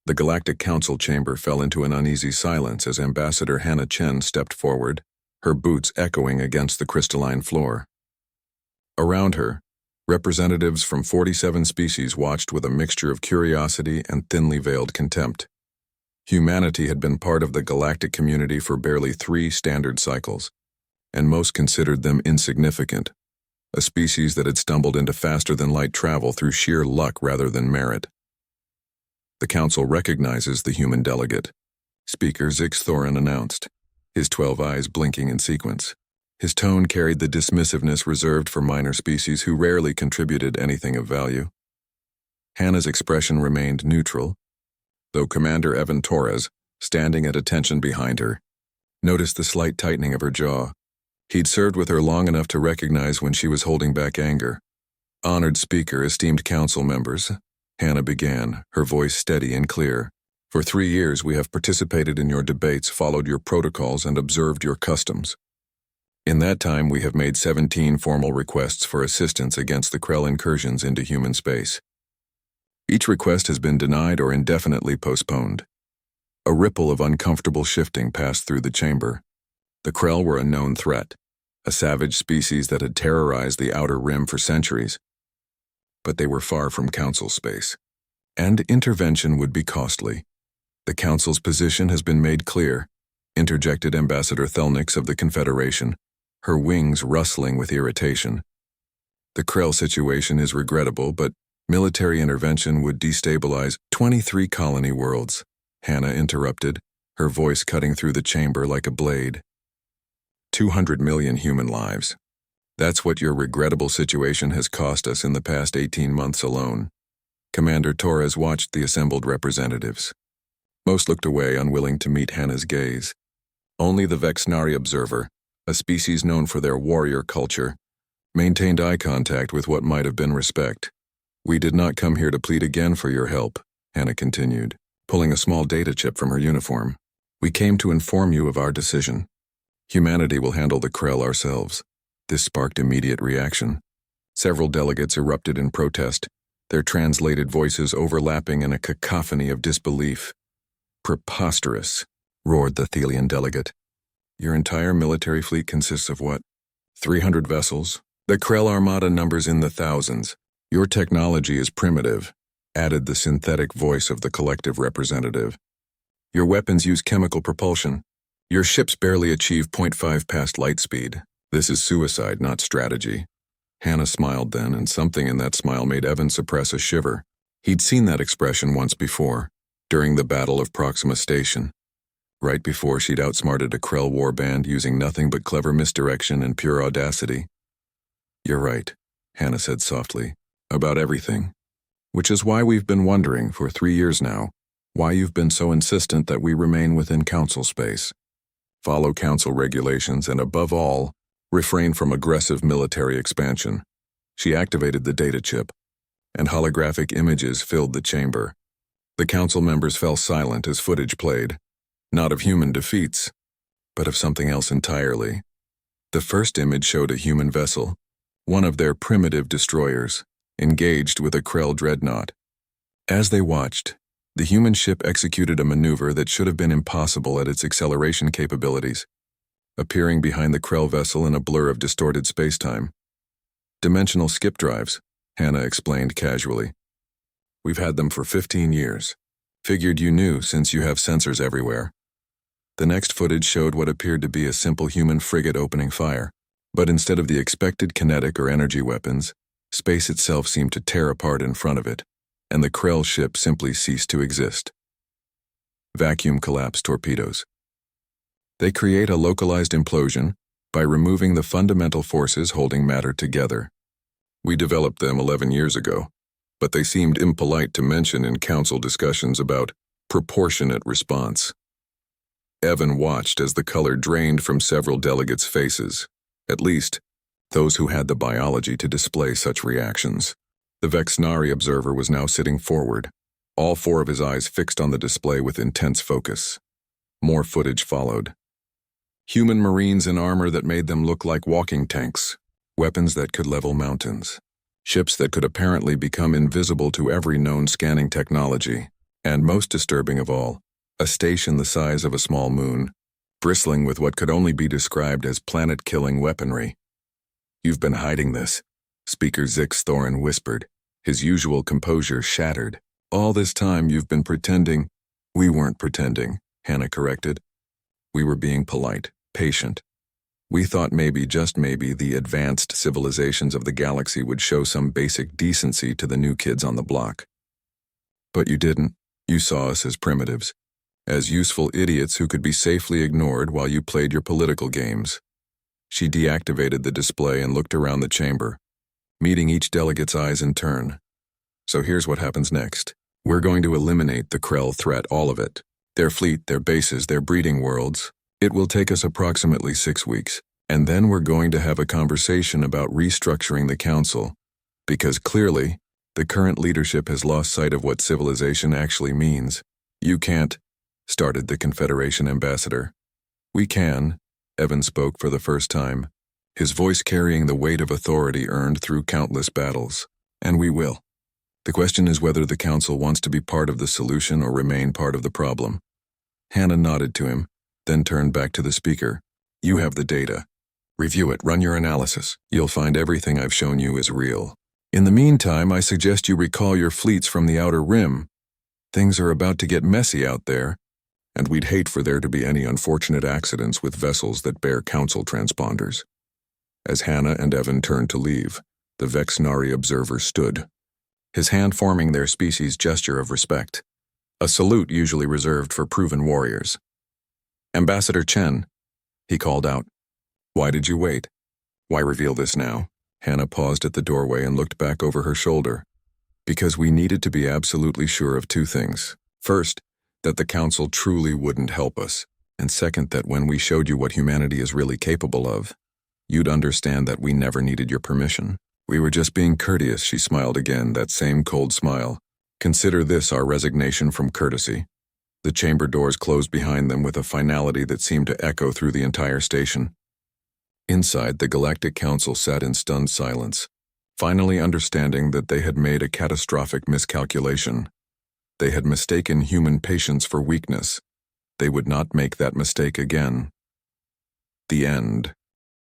The Galactic Council chamber fell into an uneasy silence as Ambassador Hannah Chen stepped forward, her boots echoing against the crystalline floor. Around her, representatives from 47 species watched with a mixture of curiosity and thinly veiled contempt. Humanity had been part of the galactic community for barely 3 standard cycles, and most considered them insignificant, a species that had stumbled into faster-than-light travel through sheer luck rather than merit. The Council recognizes the human delegate, Speaker Zix Thorin announced, his 12 eyes blinking in sequence. His tone carried the dismissiveness reserved for minor species who rarely contributed anything of value. Hannah's expression remained neutral, though Commander Evan Torres, standing at attention behind her, noticed the slight tightening of her jaw. He'd served with her long enough to recognize when she was holding back anger. Honored Speaker, esteemed Council members, Hannah began, her voice steady and clear. For 3 years we have participated in your debates, followed your protocols, and observed your customs. In that time we have made 17 formal requests for assistance against the Krell incursions into human space. Each request has been denied or indefinitely postponed. A ripple of uncomfortable shifting passed through the chamber. The Krell were a known threat, a savage species that had terrorized the Outer Rim for centuries. But they were far from Council space, and intervention would be costly. The Council's position has been made clear, interjected Ambassador Thelnix of the Confederation, her wings rustling with irritation. The Krell situation is regrettable, but military intervention would destabilize 23 colony worlds, Hannah interrupted, her voice cutting through the chamber like a blade. 200 million human lives. That's what your regrettable situation has cost us in the past 18 months alone. Commander Torres watched the assembled representatives. Most looked away, unwilling to meet Hannah's gaze. Only the Vexnari observer, a species known for their warrior culture, maintained eye contact with what might have been respect. We did not come here to plead again for your help, Hannah continued, pulling a small data chip from her uniform. We came to inform you of our decision. Humanity will handle the Krell ourselves. This sparked immediate reaction. Several delegates erupted in protest, their translated voices overlapping in a cacophony of disbelief. Preposterous, roared the Thelian delegate. Your entire military fleet consists of what? 300 vessels? The Krell armada numbers in the thousands. Your technology is primitive, added the synthetic voice of the collective representative. Your weapons use chemical propulsion. Your ships barely achieve 0.5 past light speed. This is suicide, not strategy. Hannah smiled then, and something in that smile made Evan suppress a shiver. He'd seen that expression once before, during the Battle of Proxima Station, right before she'd outsmarted a Krell warband using nothing but clever misdirection and pure audacity. You're right, Hannah said softly, about everything. Which is why we've been wondering for 3 years now, why you've been so insistent that we remain within Council space. Follow Council regulations and, above all, refrain from aggressive military expansion. She activated the data chip, and holographic images filled the chamber. The Council members fell silent as footage played, not of human defeats, but of something else entirely. The first image showed a human vessel, one of their primitive destroyers, engaged with a Krell dreadnought. As they watched, the human ship executed a maneuver that should have been impossible at its acceleration capabilities, appearing behind the Krell vessel in a blur of distorted spacetime. Dimensional skip drives, Hannah explained casually. We've had them for 15 years. Figured you knew since you have sensors everywhere. The next footage showed what appeared to be a simple human frigate opening fire, but instead of the expected kinetic or energy weapons, space itself seemed to tear apart in front of it, and the Krell ship simply ceased to exist. Vacuum collapse torpedoes. They create a localized implosion by removing the fundamental forces holding matter together. We developed them 11 years ago, but they seemed impolite to mention in Council discussions about proportionate response. Evan watched as the color drained from several delegates' faces, at least those who had the biology to display such reactions. The Vexnari observer was now sitting forward, all 4 of his eyes fixed on the display with intense focus. More footage followed. Human marines in armor that made them look like walking tanks, weapons that could level mountains, ships that could apparently become invisible to every known scanning technology, And most disturbing of all, a station the size of a small moon, bristling with what could only be described as planet-killing weaponry. "You've been hiding this," Speaker Zix Thorin whispered, his usual composure shattered. "All this time you've been pretending." "We weren't pretending," Hannah corrected. "We were being polite, patient. We thought maybe, just maybe, the advanced civilizations of the galaxy would show some basic decency to the new kids on the block. But you didn't. You saw us as primitives, as useful idiots who could be safely ignored while you played your political games." She deactivated the display and looked around the chamber, meeting each delegate's eyes in turn. "So here's what happens next. We're going to eliminate the Krell threat, all of it. Their fleet, their bases, their breeding worlds. It will take us approximately 6 weeks. And then we're going to have a conversation about restructuring the council, because clearly, the current leadership has lost sight of what civilization actually means. You can't," started the Confederation ambassador. "We can," Evan spoke for the first time, his voice carrying the weight of authority earned through countless battles. "And we will. The question is whether the council wants to be part of the solution or remain part of the problem." Hannah nodded to him, then turned back to the speaker. "You have the data. Review it, run your analysis. You'll find everything I've shown you is real. In the meantime, I suggest you recall your fleets from the Outer Rim. Things are about to get messy out there, and we'd hate for there to be any unfortunate accidents with vessels that bear council transponders." As Hannah and Evan turned to leave, the Vexnari observer stood, his hand forming their species' gesture of respect, a salute usually reserved for proven warriors. "Ambassador Chen," he called out. "Why did you wait? Why reveal this now?" Hannah paused at the doorway and looked back over her shoulder. "Because we needed to be absolutely sure of 2 things. First, that the council truly wouldn't help us, and second, that when we showed you what humanity is really capable of, you'd understand that we never needed your permission. We were just being courteous." She smiled again, that same cold smile. "Consider this our resignation from courtesy." The chamber doors closed behind them with a finality that seemed to echo through the entire station. Inside, the Galactic Council sat in stunned silence, finally understanding that they had made a catastrophic miscalculation. They had mistaken human patience for weakness. They would not make that mistake again. The end.